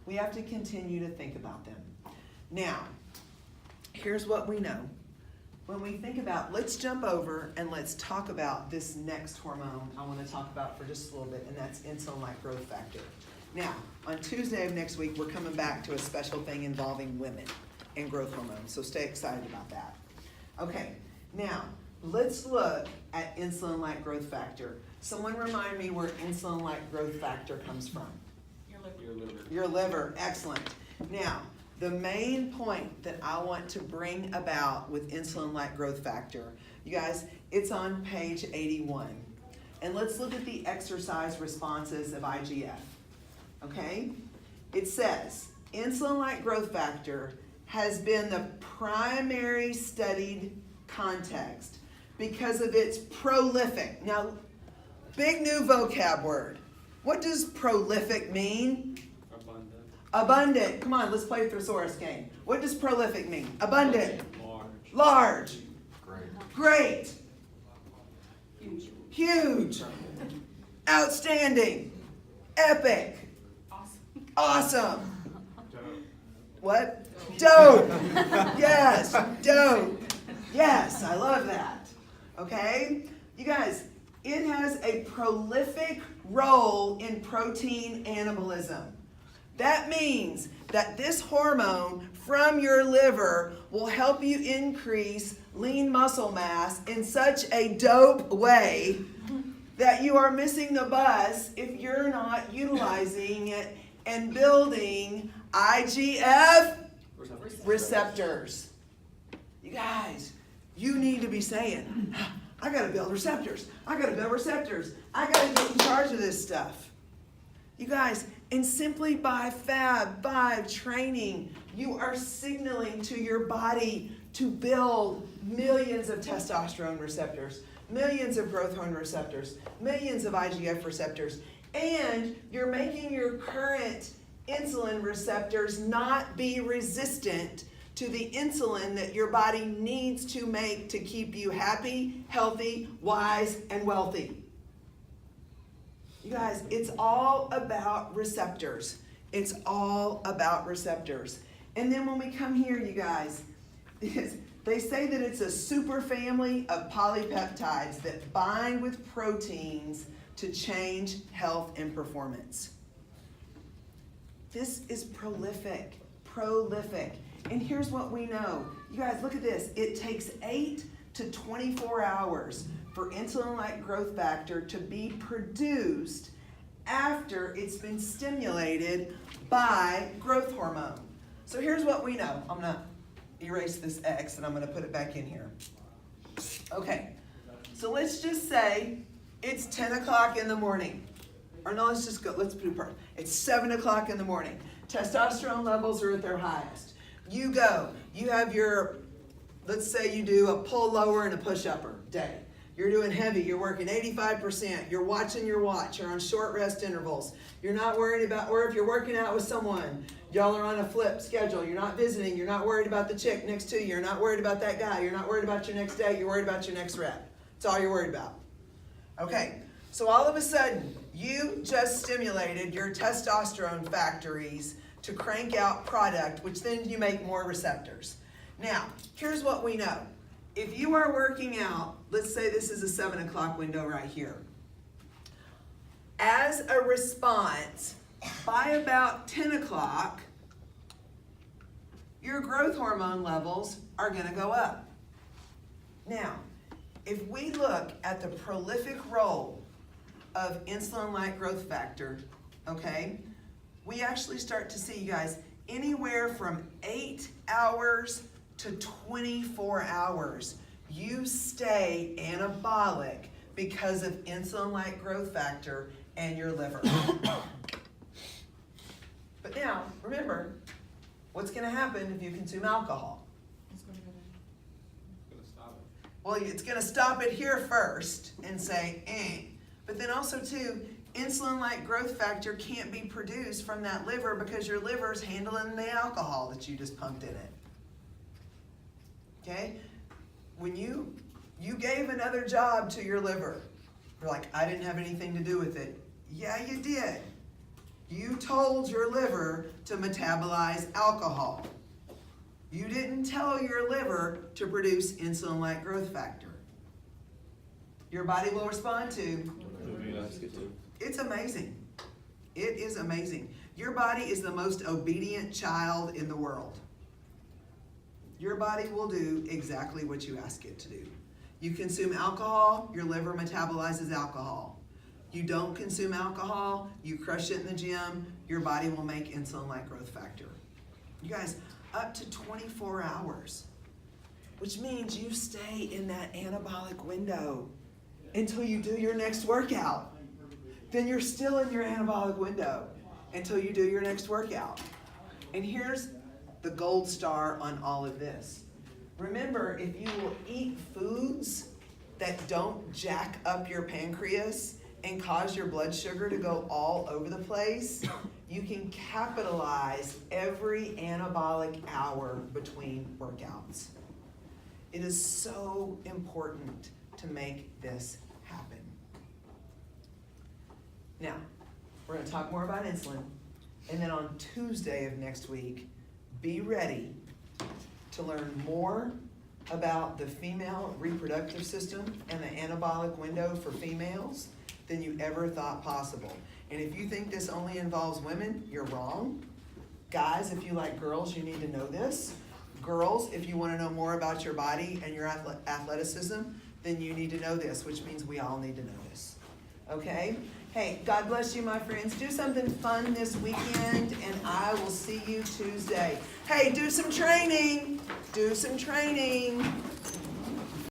We have to continue to think about them. Now, here's what we know. When we think about, let's jump over and let's talk about this next hormone I want to talk about for just a little bit, and that's insulin-like growth factor. Now, on Tuesday of next week, we're coming back to a special thing involving women and growth hormones, so stay excited about that. Okay, now, let's look at insulin-like growth factor. Someone remind me where insulin-like growth factor comes from. Your liver. Your liver, excellent. Now, the main point that I want to bring about with insulin-like growth factor, you guys, it's on page 81. And let's look at the exercise responses of IGF, okay? It says, insulin-like growth factor has been the primary studied context because of its prolific. Now, big new vocab word. What does prolific mean? Abundant. Come on, let's play a thesaurus game. What does prolific mean? Abundant. Large. Great. Huge. Outstanding. Epic. Awesome. What? Dope. Yes, dope. Yes, I love that. Okay? You guys, it has a prolific role in protein anabolism. That means that this hormone from your liver will help you increase lean muscle mass in such a dope way that you are missing the bus if you're not utilizing it and building IGF receptors. You guys, you need to be saying, I gotta build receptors. I gotta build receptors. I gotta get in charge of this stuff. You guys, and simply by Fab 5 training, you are signaling to your body to build millions of testosterone receptors, millions of growth hormone receptors, millions of IGF receptors, and you're making your current insulin receptors not be resistant to the insulin that your body needs to make to keep you happy, healthy, wise, and wealthy. You guys, it's all about receptors. It's all about receptors. And then when we come here, you guys, they say that it's a super family of polypeptides that bind with proteins to change health and performance. This is prolific. And here's what we know. You guys, look at this. It takes 8 to 24 hours for insulin-like growth factor to be produced after it's been stimulated by growth hormone. So here's what we know. I'm going to erase this X and I'm going to put it back in here. Okay, so let's just say it's 10 o'clock in the morning. Or no, let's just go, let's do part. It's 7 o'clock in the morning. Testosterone levels are at their highest. You go, you have your, let's say you do a pull lower and a push upper day. You're doing heavy, you're working 85%, you're watching your watch, you're on short rest intervals. You're not worried about, or if you're working out with someone, y'all are on a flip schedule, you're not visiting, you're not worried about the chick next to you, you're not worried about that guy, you're not worried about your next day, you're worried about your next rep. That's all you're worried about. Okay, so all of a sudden, you just stimulated your testosterone factories to crank out product, which then you make more receptors. Now, here's what we know. If you are working out, let's say this is a 7 o'clock window right here. As a response, by about 10 o'clock, your growth hormone levels are going to go up. Now, if we look at the prolific role of insulin-like growth factor, okay, we actually start to see, you guys, anywhere from 8 hours to 24 hours, you stay anabolic because of insulin-like growth factor and your liver. But now, remember, what's going to happen if you consume alcohol? It's going to stop it. Well, it's going to stop it here first and say, eh. But then also, too, insulin-like growth factor can't be produced from that liver because your liver's handling the alcohol that you just pumped in it. Okay? When you gave another job to your liver, you're like, I didn't have anything to do with it. Yeah, you did. You told your liver to metabolize alcohol. You didn't tell your liver to produce insulin-like growth factor. Your body will respond to. It's amazing. It is amazing. Your body is the most obedient child in the world. Your body will do exactly what you ask it to do. You consume alcohol, your liver metabolizes alcohol. You don't consume alcohol, you crush it in the gym, your body will make insulin-like growth factor. You guys, up to 24 hours, which means you stay in that anabolic window until you do your next workout. Then you're still in your anabolic window until you do your next workout. And here's the gold star on all of this. Remember, if you will eat foods that don't jack up your pancreas and cause your blood sugar to go all over the place, you can capitalize every anabolic hour between workouts. It is so important to make this happen. Now, we're going to talk more about insulin, and then on Tuesday of next week, be ready to learn more about the female reproductive system and the anabolic window for females than you ever thought possible. And if you think this only involves women, you're wrong. Guys, if you like girls, you need to know this. Girls, if you want to know more about your body and your athleticism, then you need to know this, which means we all need to know this. Okay? Hey, God bless you, my friends. Do something fun this weekend, and I will see you Tuesday. Hey, do some training. Do some training.